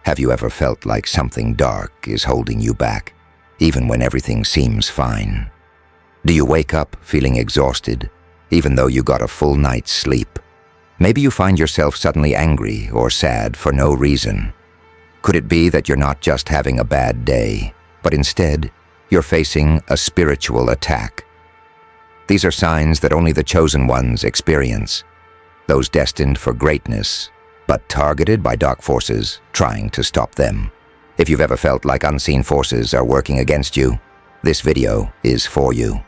Have you ever felt like something dark is holding you back, even when everything seems fine? Do you wake up feeling exhausted, even though you got a full night's sleep? Maybe you find yourself suddenly angry or sad for no reason. Could it be that you're not just having a bad day, but instead, you're facing a spiritual attack? These are signs that only the chosen ones experience, those destined for greatness, but targeted by dark forces trying to stop them. If you've ever felt like unseen forces are working against you, this video is for you.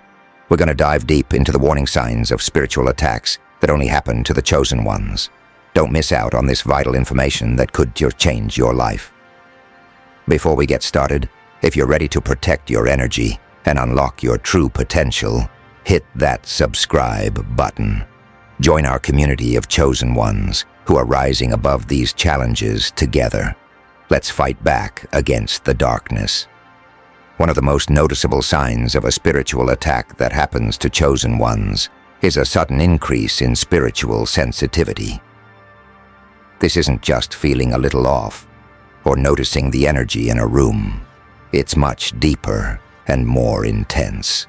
We're going to dive deep into the warning signs of spiritual attacks that only happen to the chosen ones. Don't miss out on this vital information that could change your life. Before we get started, if you're ready to protect your energy and unlock your true potential, hit that subscribe button. Join our community of chosen ones who are rising above these challenges together. Let's fight back against the darkness. One of the most noticeable signs of a spiritual attack that happens to chosen ones is a sudden increase in spiritual sensitivity. This isn't just feeling a little off or noticing the energy in a room. It's much deeper and more intense.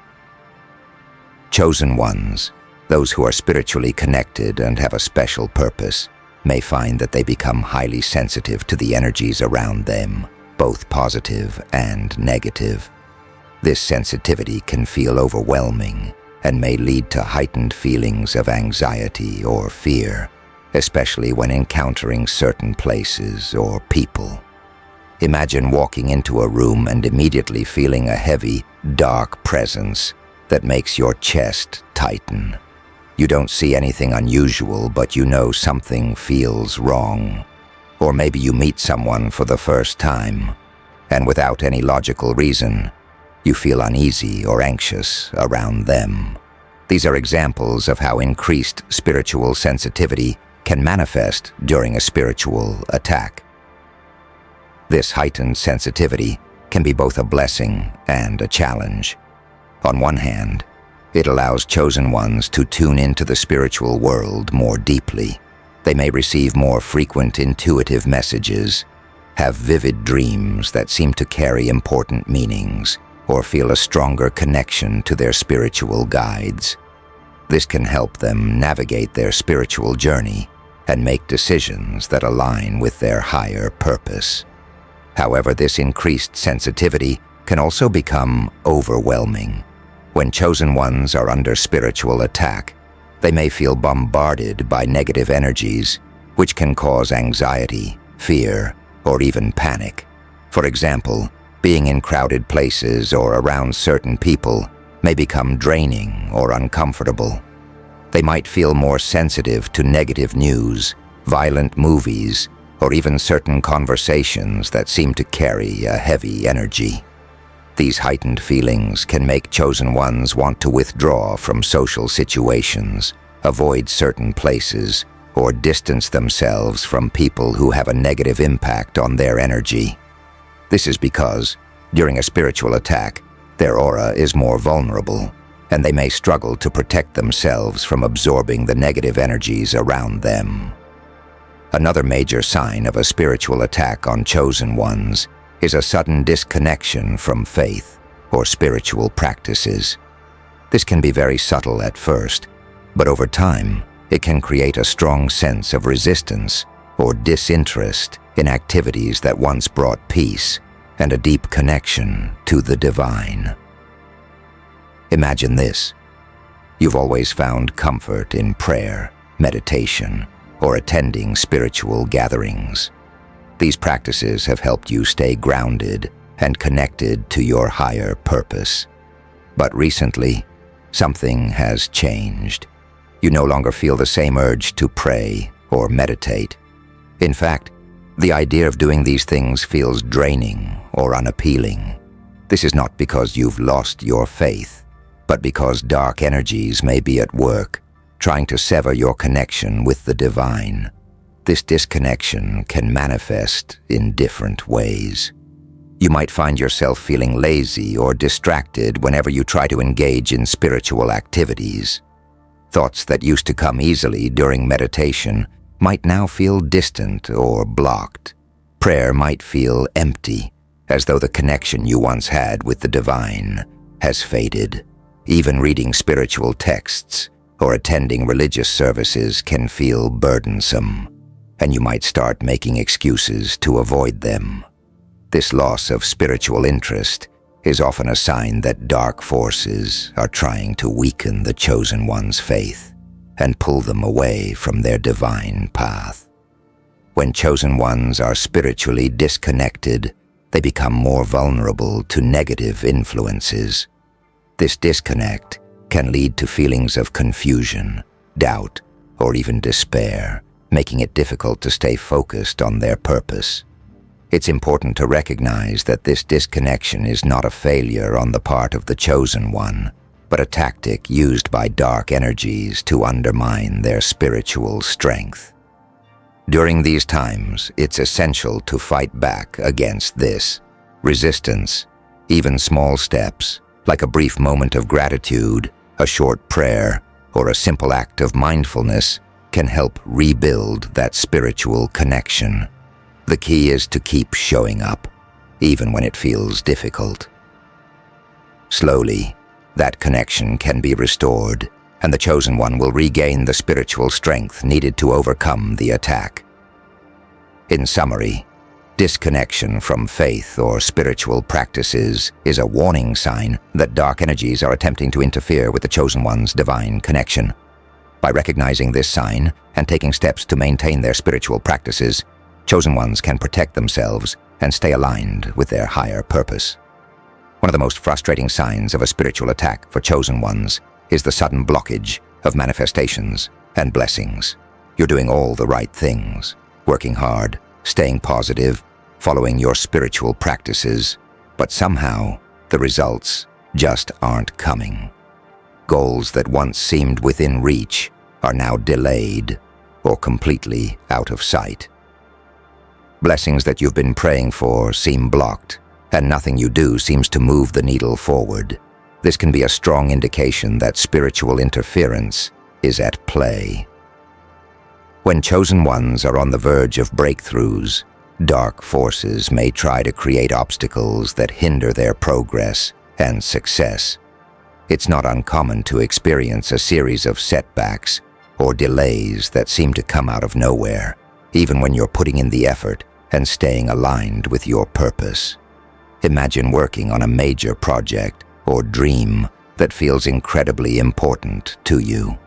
Chosen ones, those who are spiritually connected and have a special purpose, may find that they become highly sensitive to the energies around them, both positive and negative. This sensitivity can feel overwhelming and may lead to heightened feelings of anxiety or fear, especially when encountering certain places or people. Imagine walking into a room and immediately feeling a heavy, dark presence that makes your chest tighten. You don't see anything unusual, but you know something feels wrong. Or maybe you meet someone for the first time, and without any logical reason, you feel uneasy or anxious around them. These are examples of how increased spiritual sensitivity can manifest during a spiritual attack. This heightened sensitivity can be both a blessing and a challenge. On one hand, it allows chosen ones to tune into the spiritual world more deeply. They may receive more frequent intuitive messages, have vivid dreams that seem to carry important meanings, or feel a stronger connection to their spiritual guides. This can help them navigate their spiritual journey and make decisions that align with their higher purpose. However, this increased sensitivity can also become overwhelming. When chosen ones are under spiritual attack, they may feel bombarded by negative energies, which can cause anxiety, fear, or even panic. For example, being in crowded places or around certain people may become draining or uncomfortable. They might feel more sensitive to negative news, violent movies, or even certain conversations that seem to carry a heavy energy. These heightened feelings can make chosen ones want to withdraw from social situations, avoid certain places, or distance themselves from people who have a negative impact on their energy. This is because, during a spiritual attack, their aura is more vulnerable, and they may struggle to protect themselves from absorbing the negative energies around them. Another major sign of a spiritual attack on chosen ones is a sudden disconnection from faith or spiritual practices. This can be very subtle at first, but over time, it can create a strong sense of resistance or disinterest in activities that once brought peace and a deep connection to the divine. Imagine this. You've always found comfort in prayer, meditation, or attending spiritual gatherings. These practices have helped you stay grounded and connected to your higher purpose. But recently, something has changed. You no longer feel the same urge to pray or meditate. In fact, the idea of doing these things feels draining or unappealing. This is not because you've lost your faith, but because dark energies may be at work, trying to sever your connection with the divine. This disconnection can manifest in different ways. You might find yourself feeling lazy or distracted whenever you try to engage in spiritual activities. Thoughts that used to come easily during meditation might now feel distant or blocked. Prayer might feel empty, as though the connection you once had with the divine has faded. Even reading spiritual texts or attending religious services can feel burdensome, and you might start making excuses to avoid them. This loss of spiritual interest is often a sign that dark forces are trying to weaken the chosen one's faith and pull them away from their divine path. When chosen ones are spiritually disconnected, they become more vulnerable to negative influences. This disconnect can lead to feelings of confusion, doubt, or even despair, making it difficult to stay focused on their purpose. It's important to recognize that this disconnection is not a failure on the part of the chosen one, but a tactic used by dark energies to undermine their spiritual strength. During these times, it's essential to fight back against this. Resistance, even small steps, like a brief moment of gratitude, a short prayer, or a simple act of mindfulness, can help rebuild that spiritual connection. The key is to keep showing up, even when it feels difficult. Slowly, that connection can be restored, and the chosen one will regain the spiritual strength needed to overcome the attack. In summary, disconnection from faith or spiritual practices is a warning sign that dark energies are attempting to interfere with the chosen one's divine connection. By recognizing this sign and taking steps to maintain their spiritual practices, chosen ones can protect themselves and stay aligned with their higher purpose. One of the most frustrating signs of a spiritual attack for chosen ones is the sudden blockage of manifestations and blessings. You're doing all the right things, working hard, staying positive, following your spiritual practices, but somehow the results just aren't coming. Goals that once seemed within reach are now delayed or completely out of sight. Blessings that you've been praying for seem blocked, and nothing you do seems to move the needle forward. This can be a strong indication that spiritual interference is at play. When chosen ones are on the verge of breakthroughs, dark forces may try to create obstacles that hinder their progress and success. It's not uncommon to experience a series of setbacks or delays that seem to come out of nowhere, even when you're putting in the effort and staying aligned with your purpose. Imagine working on a major project or dream that feels incredibly important to you.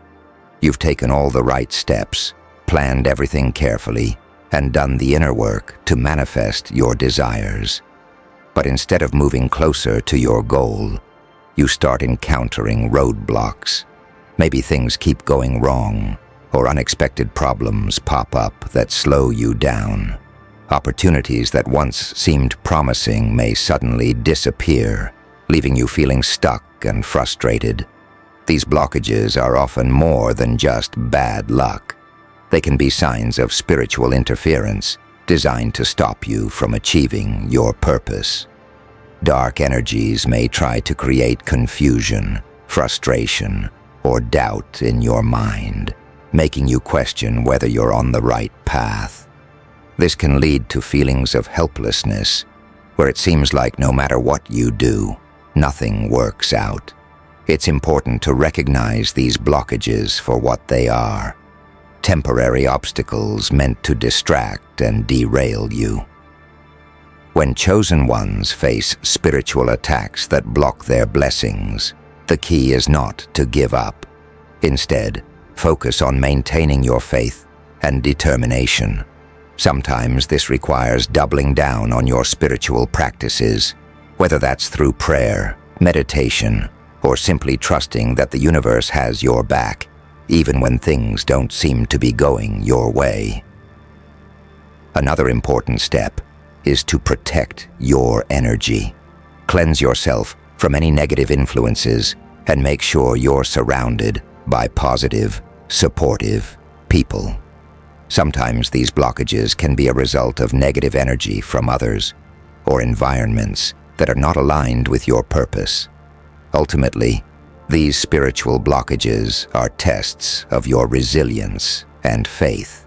You've taken all the right steps, planned everything carefully, and done the inner work to manifest your desires. But instead of moving closer to your goal, you start encountering roadblocks. Maybe things keep going wrong, or unexpected problems pop up that slow you down. Opportunities that once seemed promising may suddenly disappear, leaving you feeling stuck and frustrated. These blockages are often more than just bad luck. They can be signs of spiritual interference designed to stop you from achieving your purpose. Dark energies may try to create confusion, frustration, or doubt in your mind, making you question whether you're on the right path. This can lead to feelings of helplessness, where it seems like no matter what you do, nothing works out. It's important to recognize these blockages for what they are: temporary obstacles meant to distract and derail you. When chosen ones face spiritual attacks that block their blessings, the key is not to give up. Instead, focus on maintaining your faith and determination. Sometimes this requires doubling down on your spiritual practices, whether that's through prayer, meditation, or simply trusting that the universe has your back, even when things don't seem to be going your way. Another important step is to protect your energy. Cleanse yourself from any negative influences and make sure you're surrounded by positive, supportive people. Sometimes these blockages can be a result of negative energy from others or environments that are not aligned with your purpose. Ultimately, these spiritual blockages are tests of your resilience and faith.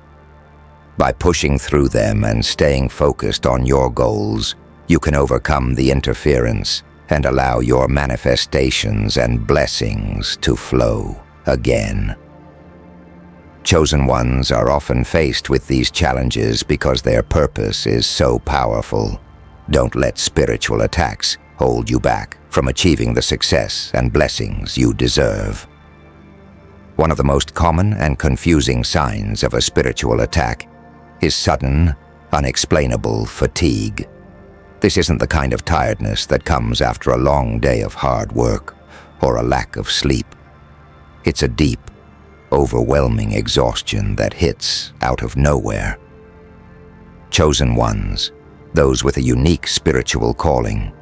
By pushing through them and staying focused on your goals, you can overcome the interference and allow your manifestations and blessings to flow again. Chosen ones are often faced with these challenges because their purpose is so powerful. Don't let spiritual attacks hold you back from achieving the success and blessings you deserve. One of the most common and confusing signs of a spiritual attack is sudden, unexplainable fatigue. This isn't the kind of tiredness that comes after a long day of hard work or a lack of sleep. It's a deep, overwhelming exhaustion that hits out of nowhere. Chosen ones, those with a unique spiritual calling,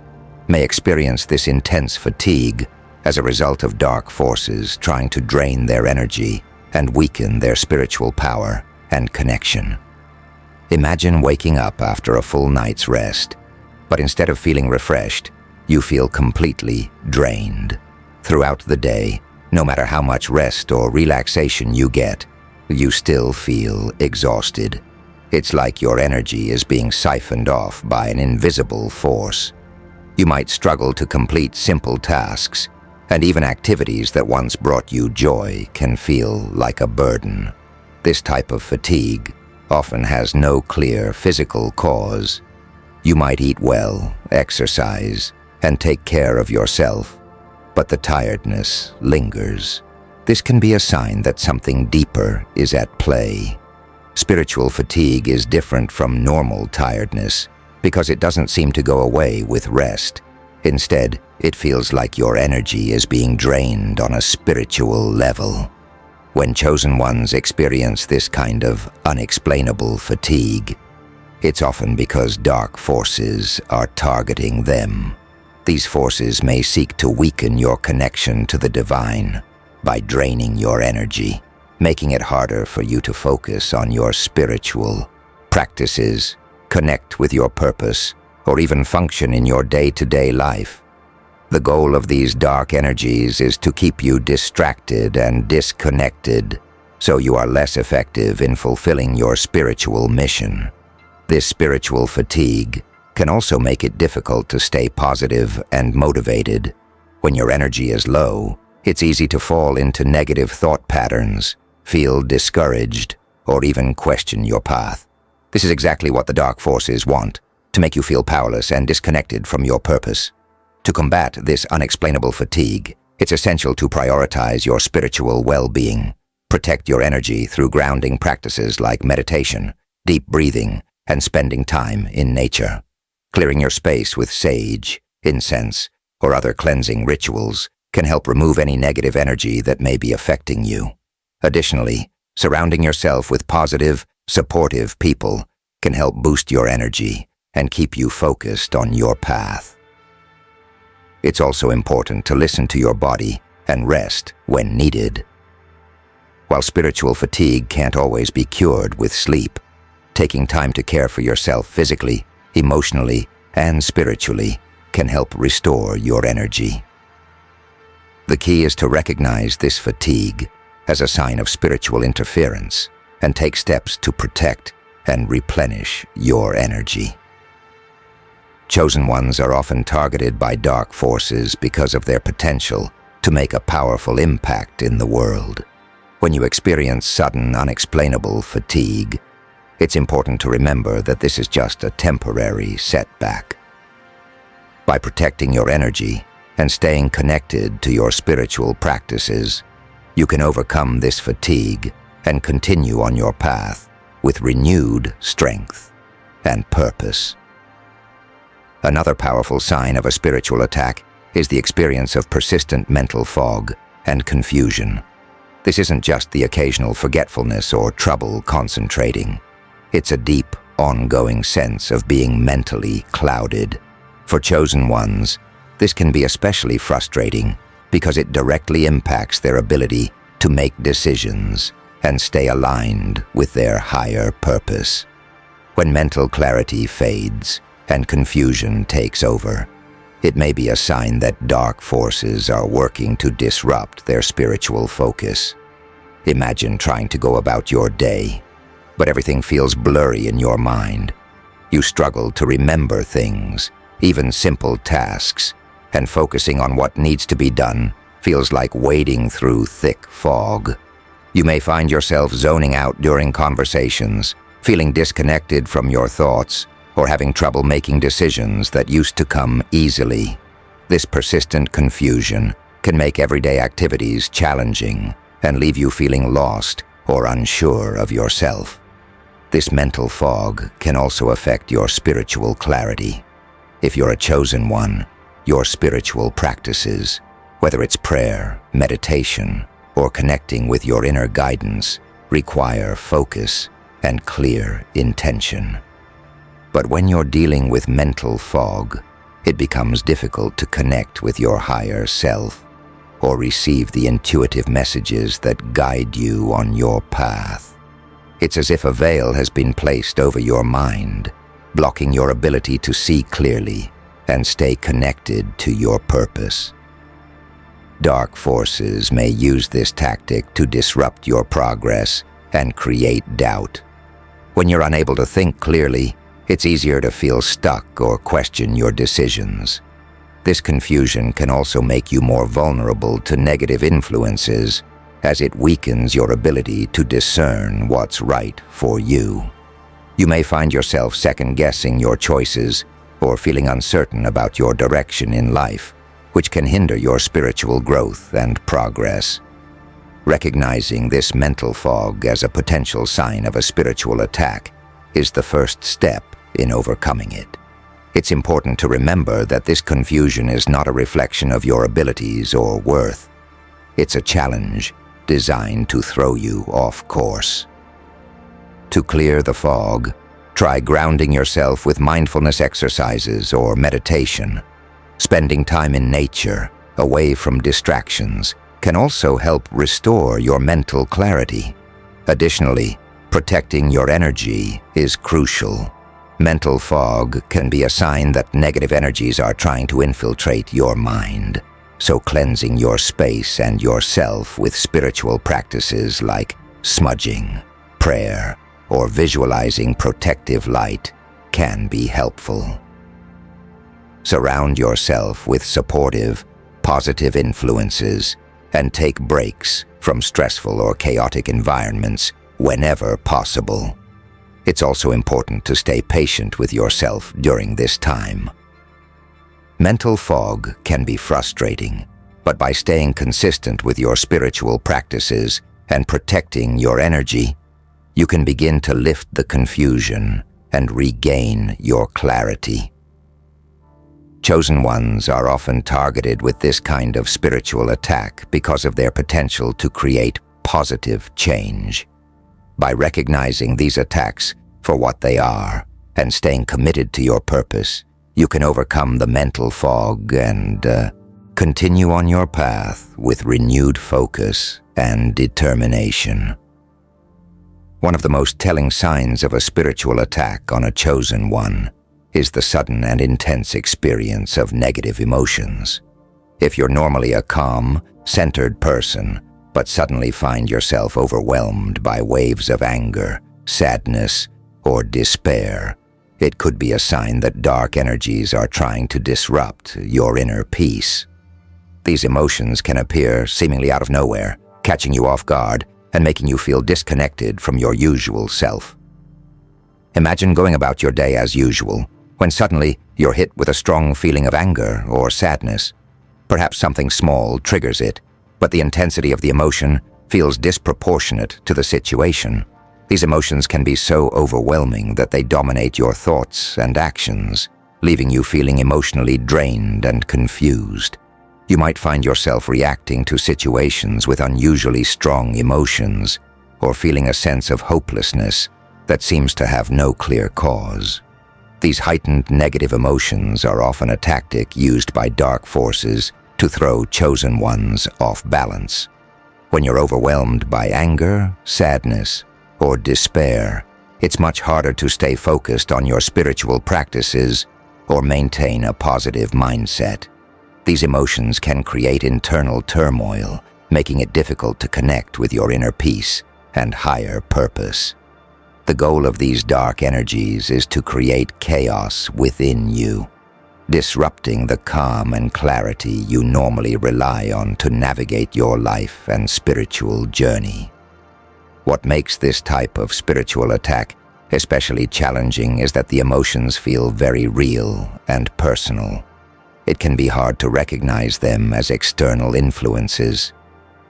may experience this intense fatigue as a result of dark forces trying to drain their energy and weaken their spiritual power and connection. Imagine waking up after a full night's rest, but instead of feeling refreshed, you feel completely drained. Throughout the day, no matter how much rest or relaxation you get, you still feel exhausted. It's like your energy is being siphoned off by an invisible force. You might struggle to complete simple tasks, and even activities that once brought you joy can feel like a burden. This type of fatigue often has no clear physical cause. You might eat well, exercise, and take care of yourself, but the tiredness lingers. This can be a sign that something deeper is at play. Spiritual fatigue is different from normal tiredness because it doesn't seem to go away with rest. Instead, it feels like your energy is being drained on a spiritual level. When chosen ones experience this kind of unexplainable fatigue, it's often because dark forces are targeting them. These forces may seek to weaken your connection to the divine by draining your energy, making it harder for you to focus on your spiritual practices, connect with your purpose, or even function in your day-to-day life. The goal of these dark energies is to keep you distracted and disconnected, so you are less effective in fulfilling your spiritual mission. This spiritual fatigue can also make it difficult to stay positive and motivated. When your energy is low, it's easy to fall into negative thought patterns, feel discouraged, or even question your path. This is exactly what the dark forces want, to make you feel powerless and disconnected from your purpose. To combat this unexplainable fatigue, it's essential to prioritize your spiritual well-being. Protect your energy through grounding practices like meditation, deep breathing, and spending time in nature. Clearing your space with sage, incense, or other cleansing rituals can help remove any negative energy that may be affecting you. Additionally, surrounding yourself with positive, supportive people can help boost your energy and keep you focused on your path. It's also important to listen to your body and rest when needed. While spiritual fatigue can't always be cured with sleep, taking time to care for yourself physically, emotionally, and spiritually can help restore your energy. The key is to recognize this fatigue as a sign of spiritual interference and take steps to protect and replenish your energy. Chosen ones are often targeted by dark forces because of their potential to make a powerful impact in the world. When you experience sudden, unexplainable fatigue, it's important to remember that this is just a temporary setback. By protecting your energy and staying connected to your spiritual practices, you can overcome this fatigue and continue on your path with renewed strength and purpose. Another powerful sign of a spiritual attack is the experience of persistent mental fog and confusion. This isn't just the occasional forgetfulness or trouble concentrating. It's a deep, ongoing sense of being mentally clouded. For chosen ones, this can be especially frustrating because it directly impacts their ability to make decisions and stay aligned with their higher purpose. When mental clarity fades and confusion takes over, it may be a sign that dark forces are working to disrupt their spiritual focus. Imagine trying to go about your day, but everything feels blurry in your mind. You struggle to remember things, even simple tasks, and focusing on what needs to be done feels like wading through thick fog. You may find yourself zoning out during conversations, feeling disconnected from your thoughts, or having trouble making decisions that used to come easily. This persistent confusion can make everyday activities challenging and leave you feeling lost or unsure of yourself. This mental fog can also affect your spiritual clarity. If you're a chosen one, your spiritual practices, whether it's prayer, meditation, or connecting with your inner guidance, require focus and clear intention. But when you're dealing with mental fog, it becomes difficult to connect with your higher self or receive the intuitive messages that guide you on your path. It's as if a veil has been placed over your mind, blocking your ability to see clearly and stay connected to your purpose. Dark forces may use this tactic to disrupt your progress and create doubt. When you're unable to think clearly, it's easier to feel stuck or question your decisions. This confusion can also make you more vulnerable to negative influences, as it weakens your ability to discern what's right for you. You may find yourself second-guessing your choices or feeling uncertain about your direction in life, which can hinder your spiritual growth and progress. Recognizing this mental fog as a potential sign of a spiritual attack is the first step in overcoming it. It's important to remember that this confusion is not a reflection of your abilities or worth. It's a challenge designed to throw you off course. To clear the fog, try grounding yourself with mindfulness exercises or meditation. Spending time in nature, away from distractions, can also help restore your mental clarity. Additionally, protecting your energy is crucial. Mental fog can be a sign that negative energies are trying to infiltrate your mind. So cleansing your space and yourself with spiritual practices like smudging, prayer, or visualizing protective light can be helpful. Surround yourself with supportive, positive influences and take breaks from stressful or chaotic environments whenever possible. It's also important to stay patient with yourself during this time. Mental fog can be frustrating, but by staying consistent with your spiritual practices and protecting your energy, you can begin to lift the confusion and regain your clarity. Chosen ones are often targeted with this kind of spiritual attack because of their potential to create positive change. By recognizing these attacks for what they are and staying committed to your purpose, you can overcome the mental fog and continue on your path with renewed focus and determination. One of the most telling signs of a spiritual attack on a chosen one is the sudden and intense experience of negative emotions. If you're normally a calm, centered person, but suddenly find yourself overwhelmed by waves of anger, sadness, or despair, it could be a sign that dark energies are trying to disrupt your inner peace. These emotions can appear seemingly out of nowhere, catching you off guard and making you feel disconnected from your usual self. Imagine going about your day as usual, when suddenly you're hit with a strong feeling of anger or sadness. Perhaps something small triggers it, but the intensity of the emotion feels disproportionate to the situation. These emotions can be so overwhelming that they dominate your thoughts and actions, leaving you feeling emotionally drained and confused. You might find yourself reacting to situations with unusually strong emotions, or feeling a sense of hopelessness that seems to have no clear cause. These heightened negative emotions are often a tactic used by dark forces to throw chosen ones off balance. When you're overwhelmed by anger, sadness, or despair, it's much harder to stay focused on your spiritual practices or maintain a positive mindset. These emotions can create internal turmoil, making it difficult to connect with your inner peace and higher purpose. The goal of these dark energies is to create chaos within you, disrupting the calm and clarity you normally rely on to navigate your life and spiritual journey. What makes this type of spiritual attack especially challenging is that the emotions feel very real and personal. It can be hard to recognize them as external influences,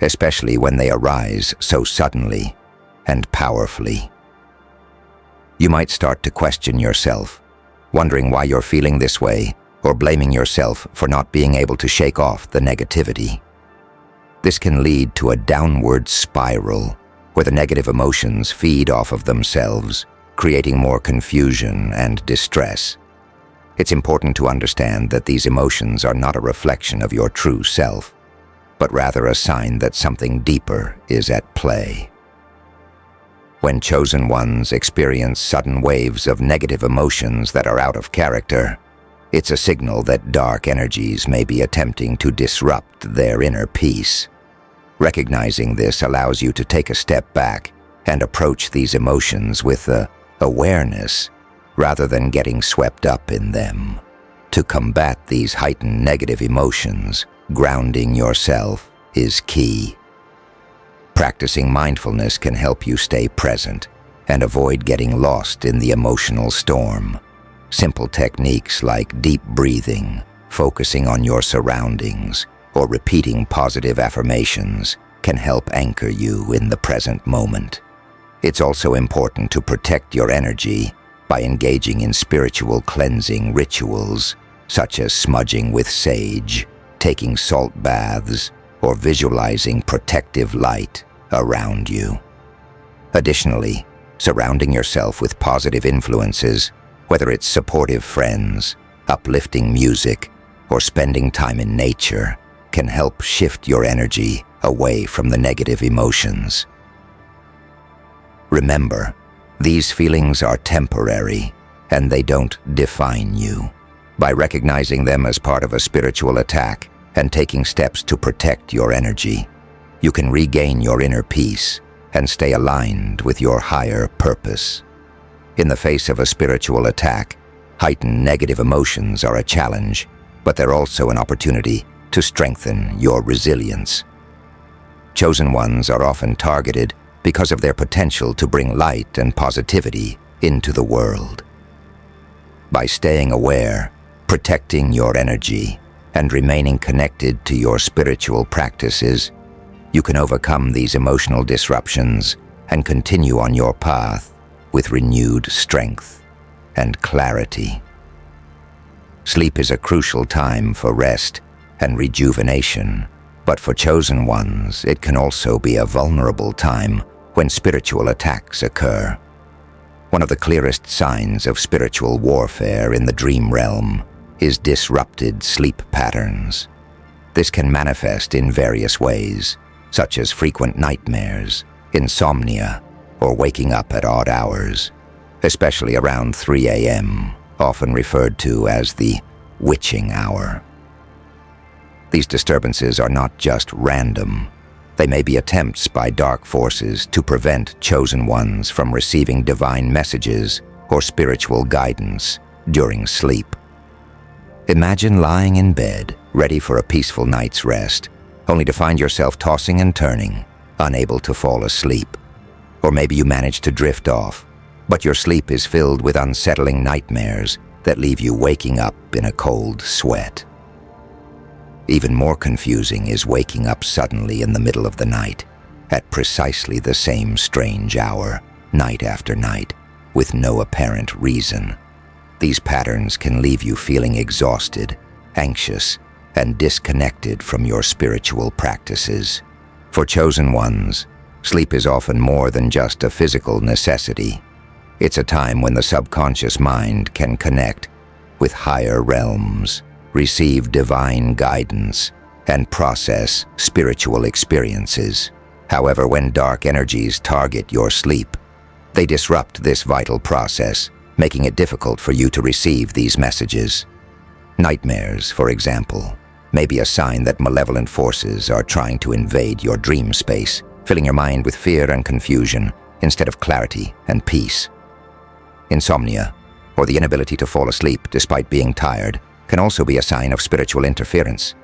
especially when they arise so suddenly and powerfully. You might start to question yourself, wondering why you're feeling this way, or blaming yourself for not being able to shake off the negativity. This can lead to a downward spiral where the negative emotions feed off of themselves, creating more confusion and distress. It's important to understand that these emotions are not a reflection of your true self, but rather a sign that something deeper is at play. When chosen ones experience sudden waves of negative emotions that are out of character, it's a signal that dark energies may be attempting to disrupt their inner peace. Recognizing this allows you to take a step back and approach these emotions with awareness rather than getting swept up in them. To combat these heightened negative emotions, grounding yourself is key. Practicing mindfulness can help you stay present and avoid getting lost in the emotional storm. Simple techniques like deep breathing, focusing on your surroundings, or repeating positive affirmations can help anchor you in the present moment. It's also important to protect your energy by engaging in spiritual cleansing rituals, such as smudging with sage, taking salt baths, or visualizing protective light around you. Additionally, surrounding yourself with positive influences, whether it's supportive friends, uplifting music, or spending time in nature, can help shift your energy away from the negative emotions. Remember, these feelings are temporary, and they don't define you. By recognizing them as part of a spiritual attack and taking steps to protect your energy, you can regain your inner peace and stay aligned with your higher purpose. In the face of a spiritual attack, heightened negative emotions are a challenge, but they're also an opportunity to strengthen your resilience. Chosen ones are often targeted because of their potential to bring light and positivity into the world. By staying aware, protecting your energy, and remaining connected to your spiritual practices, you can overcome these emotional disruptions and continue on your path with renewed strength and clarity. Sleep is a crucial time for rest and rejuvenation, but for chosen ones, it can also be a vulnerable time when spiritual attacks occur. One of the clearest signs of spiritual warfare in the dream realm is disrupted sleep patterns. This can manifest in various ways, such as frequent nightmares, insomnia, or waking up at odd hours, especially around 3 a.m., often referred to as the witching hour. These disturbances are not just random. They may be attempts by dark forces to prevent chosen ones from receiving divine messages or spiritual guidance during sleep. Imagine lying in bed, ready for a peaceful night's rest, only to find yourself tossing and turning, unable to fall asleep. Or maybe you manage to drift off, but your sleep is filled with unsettling nightmares that leave you waking up in a cold sweat. Even more confusing is waking up suddenly in the middle of the night, at precisely the same strange hour, night after night, with no apparent reason. These patterns can leave you feeling exhausted, anxious, and disconnected from your spiritual practices. For chosen ones, sleep is often more than just a physical necessity. It's a time when the subconscious mind can connect with higher realms, receive divine guidance, and process spiritual experiences. However, when dark energies target your sleep, they disrupt this vital process, making it difficult for you to receive these messages. Nightmares, for example, may be a sign that malevolent forces are trying to invade your dream space, filling your mind with fear and confusion instead of clarity and peace. Insomnia, or the inability to fall asleep despite being tired, can also be a sign of spiritual interference.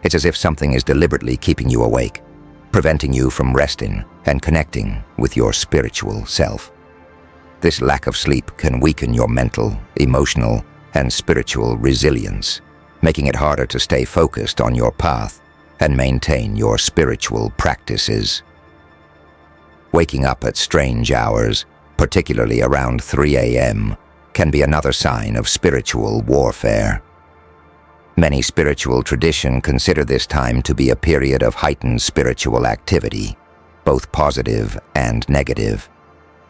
It's as if something is deliberately keeping you awake, preventing you from resting and connecting with your spiritual self. This lack of sleep can weaken your mental, emotional, and spiritual resilience, making it harder to stay focused on your path and maintain your spiritual practices. Waking up at strange hours, particularly around 3 a.m., can be another sign of spiritual warfare. Many spiritual traditions consider this time to be a period of heightened spiritual activity, both positive and negative.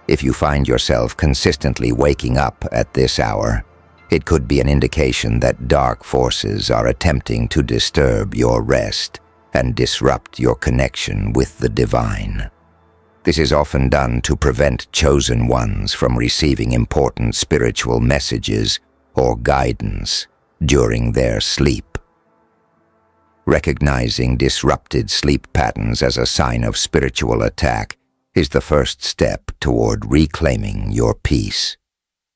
If you find yourself consistently waking up at this hour, it could be an indication that dark forces are attempting to disturb your rest and disrupt your connection with the divine. This is often done to prevent chosen ones from receiving important spiritual messages or guidance during their sleep. Recognizing disrupted sleep patterns as a sign of spiritual attack is the first step toward reclaiming your peace.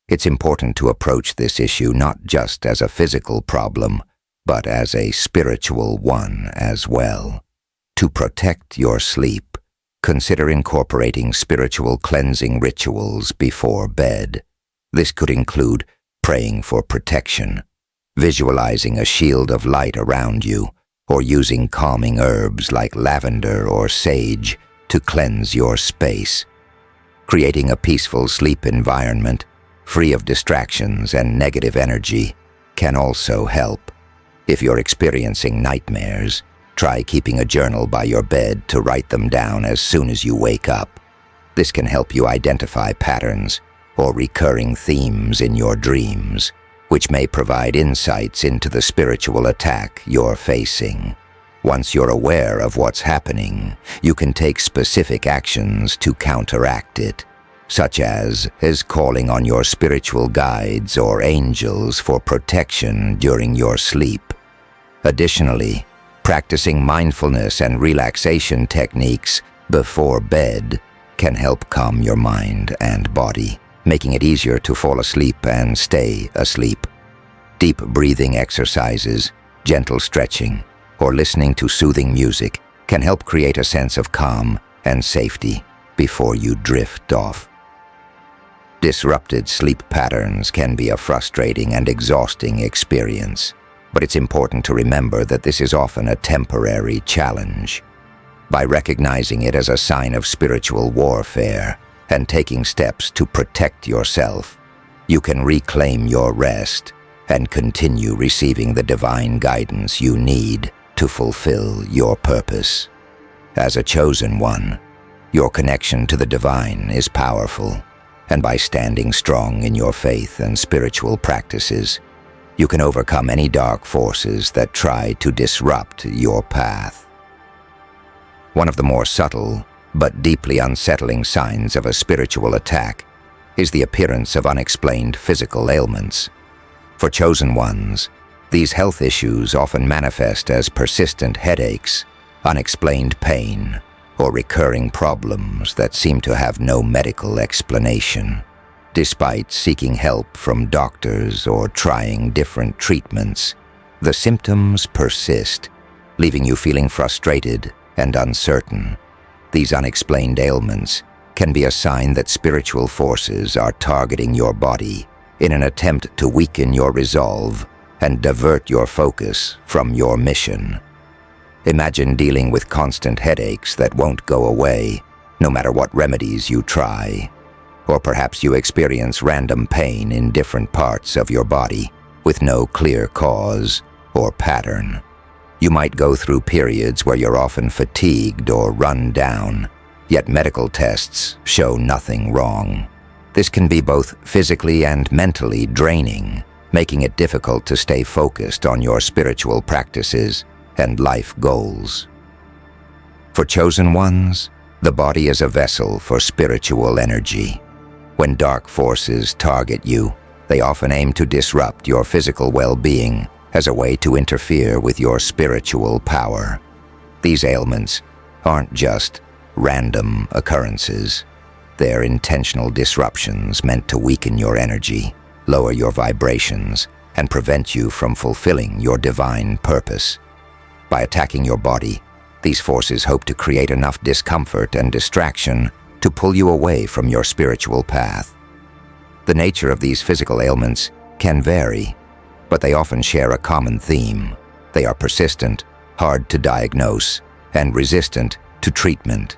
It's important to approach this issue not just as a physical problem, but as a spiritual one as well. To protect your sleep, consider incorporating spiritual cleansing rituals before bed. This could include praying for protection, visualizing a shield of light around you, or using calming herbs like lavender or sage to cleanse your space. Creating a peaceful sleep environment, free of distractions and negative energy, can also help. If you're experiencing nightmares, try keeping a journal by your bed to write them down as soon as you wake up. This can help you identify patterns or recurring themes in your dreams, which may provide insights into the spiritual attack you're facing. Once you're aware of what's happening, you can take specific actions to counteract it, such as calling on your spiritual guides or angels for protection during your sleep. Additionally, practicing mindfulness and relaxation techniques before bed can help calm your mind and body, making it easier to fall asleep and stay asleep. Deep breathing exercises, gentle stretching, or listening to soothing music can help create a sense of calm and safety before you drift off. Disrupted sleep patterns can be a frustrating and exhausting experience, but it's important to remember that this is often a temporary challenge. By recognizing it as a sign of spiritual warfare and taking steps to protect yourself, you can reclaim your rest and continue receiving the divine guidance you need to fulfill your purpose. As a chosen one, your connection to the divine is powerful, and by standing strong in your faith and spiritual practices, you can overcome any dark forces that try to disrupt your path. One of the more subtle but deeply unsettling signs of a spiritual attack is the appearance of unexplained physical ailments. For chosen ones, these health issues often manifest as persistent headaches, unexplained pain, or recurring problems that seem to have no medical explanation. Despite seeking help from doctors or trying different treatments, the symptoms persist, leaving you feeling frustrated and uncertain. These unexplained ailments can be a sign that spiritual forces are targeting your body in an attempt to weaken your resolve and divert your focus from your mission. Imagine dealing with constant headaches that won't go away, no matter what remedies you try. Or perhaps you experience random pain in different parts of your body with no clear cause or pattern. You might go through periods where you're often fatigued or run down, yet medical tests show nothing wrong. This can be both physically and mentally draining, making it difficult to stay focused on your spiritual practices and life goals. For chosen ones, the body is a vessel for spiritual energy. When dark forces target you, they often aim to disrupt your physical well-being as a way to interfere with your spiritual power. These ailments aren't just random occurrences. They're intentional disruptions meant to weaken your energy, lower your vibrations, and prevent you from fulfilling your divine purpose. By attacking your body, these forces hope to create enough discomfort and distraction to pull you away from your spiritual path. The nature of these physical ailments can vary, but they often share a common theme. They are persistent, hard to diagnose, and resistant to treatment.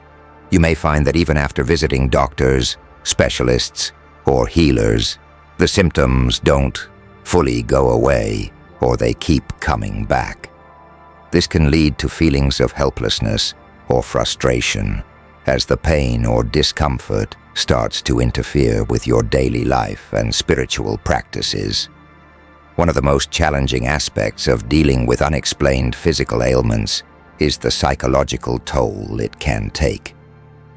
You may find that even after visiting doctors, specialists, or healers, the symptoms don't fully go away, or they keep coming back. This can lead to feelings of helplessness or frustration, as the pain or discomfort starts to interfere with your daily life and spiritual practices. One of the most challenging aspects of dealing with unexplained physical ailments is the psychological toll it can take.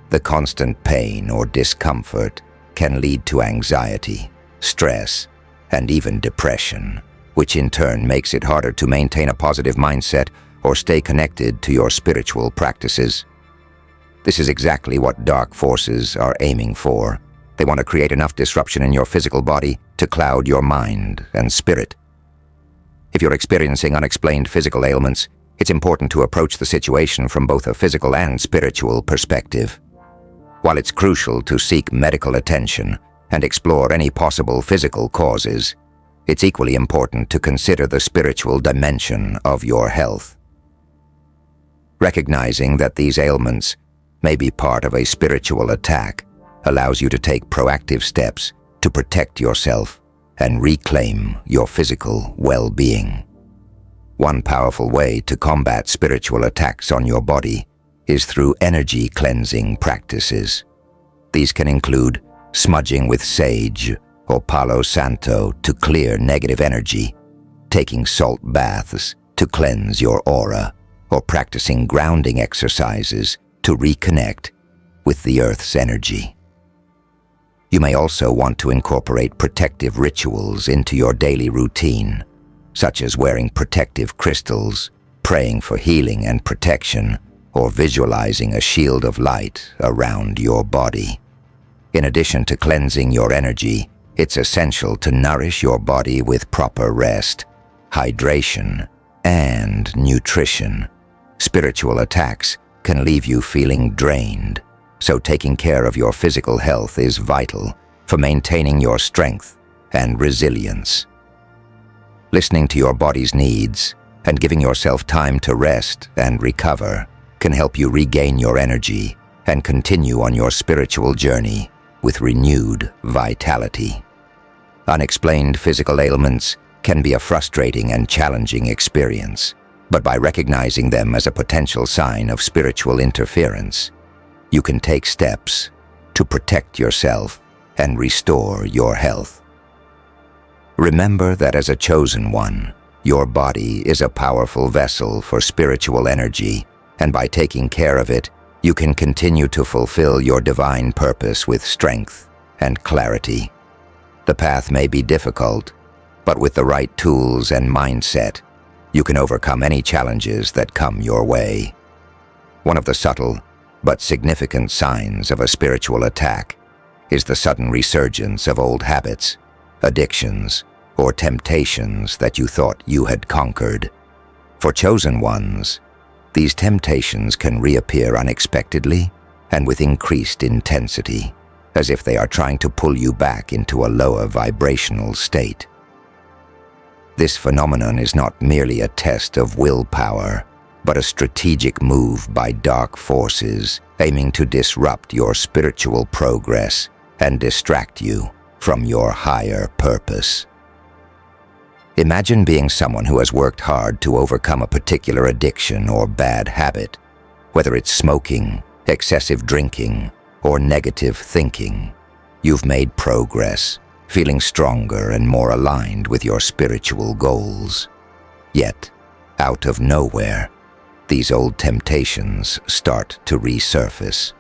The constant pain or discomfort can lead to anxiety, stress, and even depression, which in turn makes it harder to maintain a positive mindset or stay connected to your spiritual practices. This is exactly what dark forces are aiming for. They want to create enough disruption in your physical body to cloud your mind and spirit. If you're experiencing unexplained physical ailments, it's important to approach the situation from both a physical and spiritual perspective. While it's crucial to seek medical attention and explore any possible physical causes, it's equally important to consider the spiritual dimension of your health. Recognizing that these ailments may be part of a spiritual attack allows you to take proactive steps to protect yourself and reclaim your physical well-being. One powerful way to combat spiritual attacks on your body is through energy cleansing practices. These can include smudging with sage or Palo Santo to clear negative energy, taking salt baths to cleanse your aura, or practicing grounding exercises to reconnect with the Earth's energy. You may also want to incorporate protective rituals into your daily routine, such as wearing protective crystals, praying for healing and protection, or visualizing a shield of light around your body. In addition to cleansing your energy, it's essential to nourish your body with proper rest, hydration, and nutrition. Spiritual attacks can leave you feeling drained, so taking care of your physical health is vital for maintaining your strength and resilience. Listening to your body's needs and giving yourself time to rest and recover can help you regain your energy and continue on your spiritual journey with renewed vitality. Unexplained physical ailments can be a frustrating and challenging experience, but by recognizing them as a potential sign of spiritual interference, you can take steps to protect yourself and restore your health. Remember that as a chosen one, your body is a powerful vessel for spiritual energy, and by taking care of it, you can continue to fulfill your divine purpose with strength and clarity. The path may be difficult, but with the right tools and mindset, you can overcome any challenges that come your way. One of the subtle but significant signs of a spiritual attack is the sudden resurgence of old habits, addictions, or temptations that you thought you had conquered. For chosen ones, these temptations can reappear unexpectedly and with increased intensity, as if they are trying to pull you back into a lower vibrational state. This phenomenon is not merely a test of willpower, but a strategic move by dark forces aiming to disrupt your spiritual progress and distract you from your higher purpose. Imagine being someone who has worked hard to overcome a particular addiction or bad habit, whether it's smoking, excessive drinking, or negative thinking. You've made progress, feeling stronger and more aligned with your spiritual goals. Yet, out of nowhere, these old temptations start to resurface.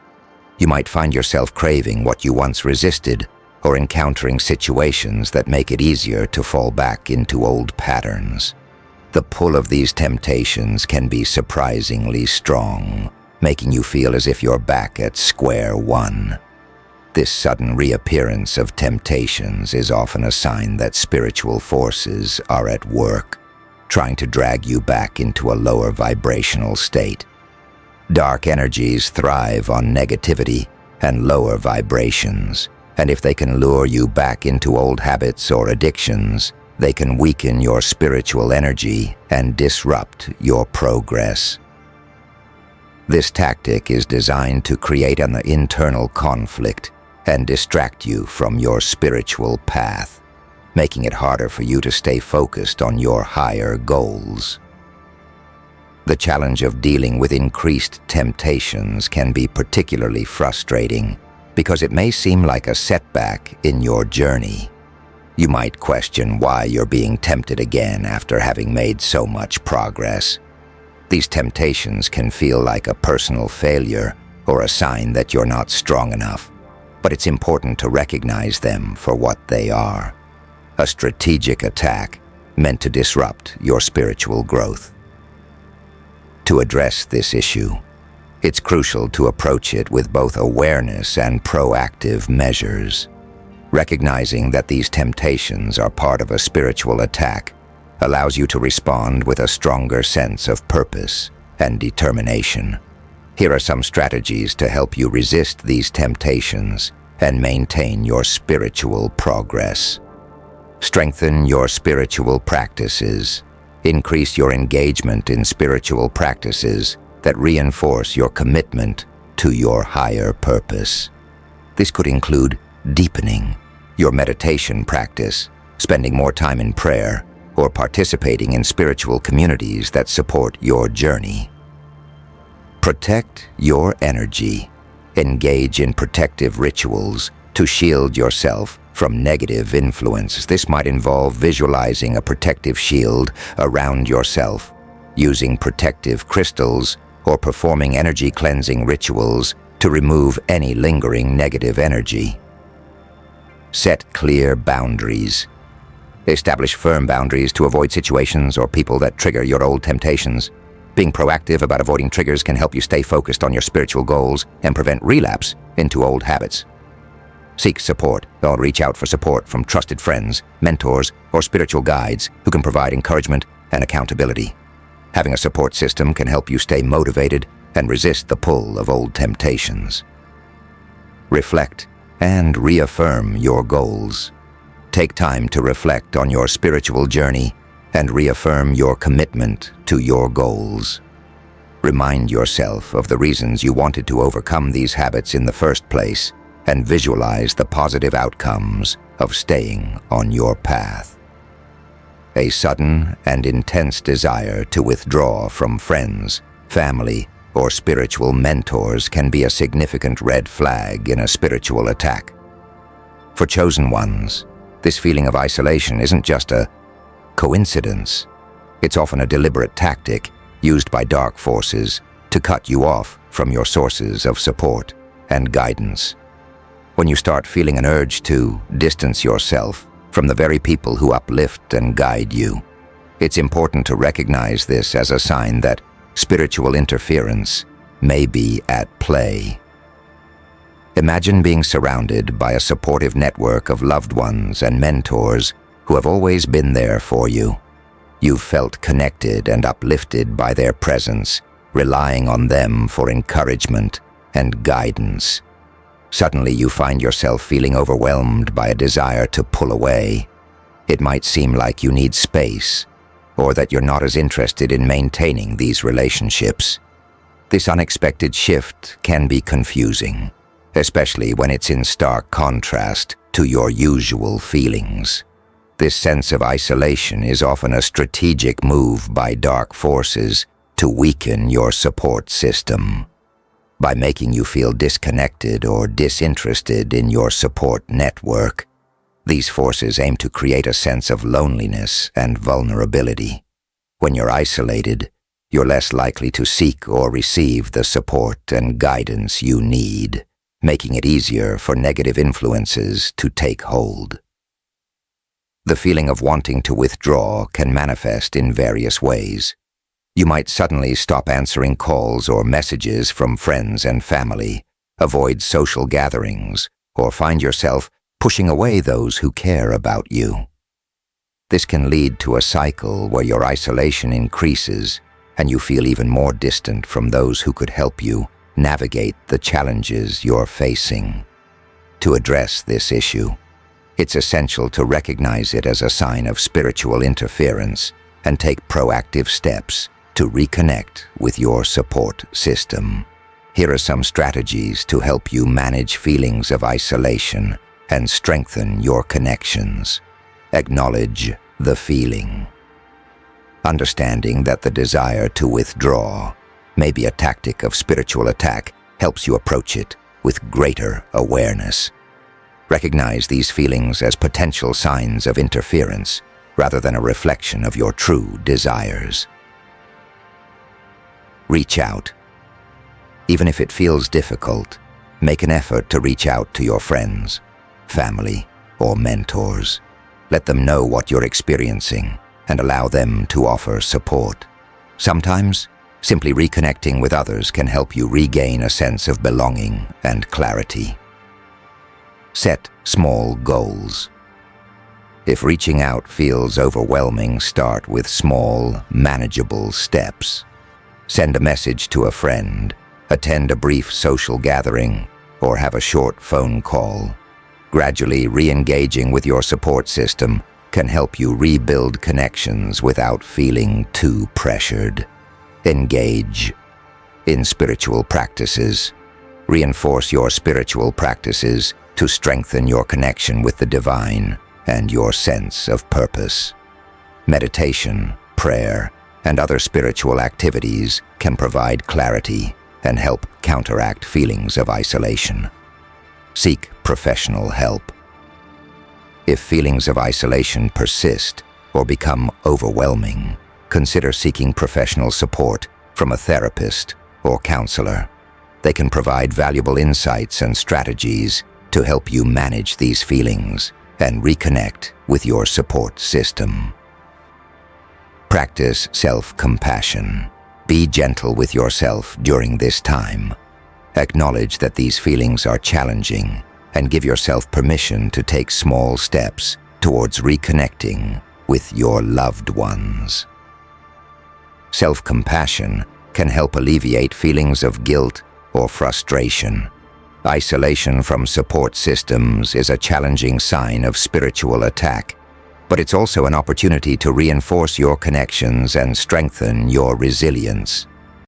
You might find yourself craving what you once resisted, or encountering situations that make it easier to fall back into old patterns. The pull of these temptations can be surprisingly strong, making you feel as if you're back at square one. This sudden reappearance of temptations is often a sign that spiritual forces are at work, trying to drag you back into a lower vibrational state. Dark energies thrive on negativity and lower vibrations, and if they can lure you back into old habits or addictions, they can weaken your spiritual energy and disrupt your progress. This tactic is designed to create an internal conflict and distract you from your spiritual path, making it harder for you to stay focused on your higher goals. The challenge of dealing with increased temptations can be particularly frustrating because it may seem like a setback in your journey. You might question why you're being tempted again after having made so much progress. These temptations can feel like a personal failure or a sign that you're not strong enough, but it's important to recognize them for what they are: a strategic attack meant to disrupt your spiritual growth. To address this issue, it's crucial to approach it with both awareness and proactive measures. Recognizing that these temptations are part of a spiritual attack allows you to respond with a stronger sense of purpose and determination. Here are some strategies to help you resist these temptations and maintain your spiritual progress. Strengthen your spiritual practices. Increase your engagement in spiritual practices that reinforce your commitment to your higher purpose. This could include deepening your meditation practice, spending more time in prayer, or participating in spiritual communities that support your journey. Protect your energy. Engage in protective rituals to shield yourself from negative influence. This might involve visualizing a protective shield around yourself, using protective crystals, or performing energy cleansing rituals to remove any lingering negative energy. Set clear boundaries. Establish firm boundaries to avoid situations or people that trigger your old temptations. Being proactive about avoiding triggers can help you stay focused on your spiritual goals and prevent relapse into old habits. Seek support or reach out for support from trusted friends, mentors, or spiritual guides who can provide encouragement and accountability. Having a support system can help you stay motivated and resist the pull of old temptations. Reflect and reaffirm your goals. Take time to reflect on your spiritual journey and reaffirm your commitment to your goals. Remind yourself of the reasons you wanted to overcome these habits in the first place and visualize the positive outcomes of staying on your path. A sudden and intense desire to withdraw from friends, family, or spiritual mentors can be a significant red flag in a spiritual attack. For chosen ones, this feeling of isolation isn't just a coincidence. It's often a deliberate tactic used by dark forces to cut you off from your sources of support and guidance. When you start feeling an urge to distance yourself from the very people who uplift and guide you, it's important to recognize this as a sign that spiritual interference may be at play. Imagine being surrounded by a supportive network of loved ones and mentors who have always been there for you. You've felt connected and uplifted by their presence, relying on them for encouragement and guidance. Suddenly you find yourself feeling overwhelmed by a desire to pull away. It might seem like you need space, or that you're not as interested in maintaining these relationships. This unexpected shift can be confusing, especially when it's in stark contrast to your usual feelings. This sense of isolation is often a strategic move by dark forces to weaken your support system. By making you feel disconnected or disinterested in your support network, these forces aim to create a sense of loneliness and vulnerability. When you're isolated, you're less likely to seek or receive the support and guidance you need, making it easier for negative influences to take hold. The feeling of wanting to withdraw can manifest in various ways. You might suddenly stop answering calls or messages from friends and family, avoid social gatherings, or find yourself pushing away those who care about you. This can lead to a cycle where your isolation increases and you feel even more distant from those who could help you navigate the challenges you're facing. To address this issue, it's essential to recognize it as a sign of spiritual interference and take proactive steps to reconnect with your support system. Here are some strategies to help you manage feelings of isolation and strengthen your connections. Acknowledge the feeling. Understanding that the desire to withdraw may be a tactic of spiritual attack helps you approach it with greater awareness. Recognize these feelings as potential signs of interference rather than a reflection of your true desires. Reach out. Even if it feels difficult, make an effort to reach out to your friends, family, or mentors. Let them know what you're experiencing and allow them to offer support. Sometimes, simply reconnecting with others can help you regain a sense of belonging and clarity. Set small goals. If reaching out feels overwhelming, start with small, manageable steps. Send a message to a friend, attend a brief social gathering, or have a short phone call. Gradually re-engaging with your support system can help you rebuild connections without feeling too pressured. Engage in spiritual practices. Reinforce your spiritual practices to strengthen your connection with the divine and your sense of purpose. Meditation, prayer, and other spiritual activities can provide clarity and help counteract feelings of isolation. Seek professional help. If feelings of isolation persist or become overwhelming, consider seeking professional support from a therapist or counselor. They can provide valuable insights and strategies to help you manage these feelings and reconnect with your support system. Practice self-compassion. Be gentle with yourself during this time. Acknowledge that these feelings are challenging and give yourself permission to take small steps towards reconnecting with your loved ones. Self-compassion can help alleviate feelings of guilt or frustration. Isolation from support systems is a challenging sign of spiritual attack, but it's also an opportunity to reinforce your connections and strengthen your resilience.